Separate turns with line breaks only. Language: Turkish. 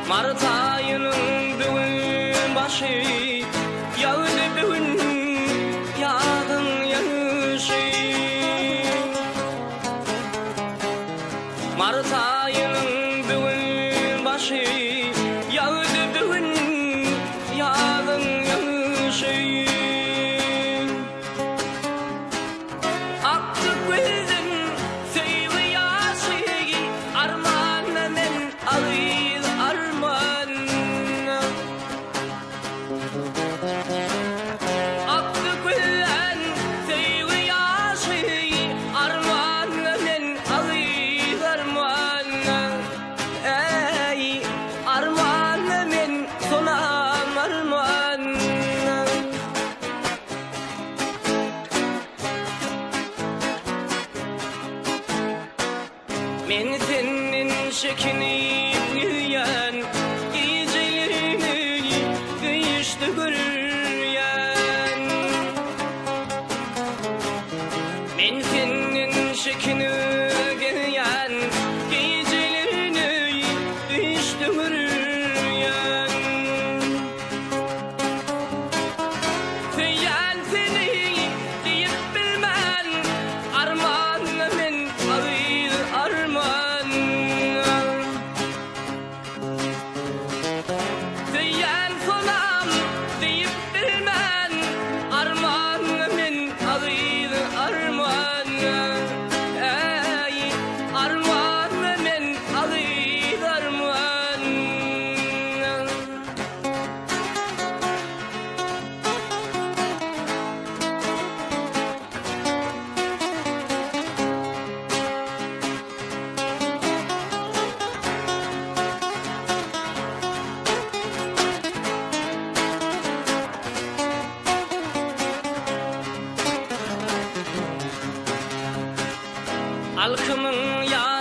Mart ayının bugün başı, yağdı bugün yağdın yağışı. Mart ayının bugün başı, yağdı bugün yağdın yağışı. Aktı gözün sevgi yaşı, armağanla men ağır armağan. Aktı gözün sevgi yaşı, armağanla men ağır armağan. Ey armağanla men sonam armağan. Men senin şekini güyen, gecelerini kıyıştı görüyen. Men senin şekini güyen, gecelerini kıyıştı görüyen. Feyen seni deyip bilmen, armağanla men ağır armağan. Feyen sonam deyip bilmen, armağanla men ağır armağan. Ey armağanla men ağır armağan. Halkımın ya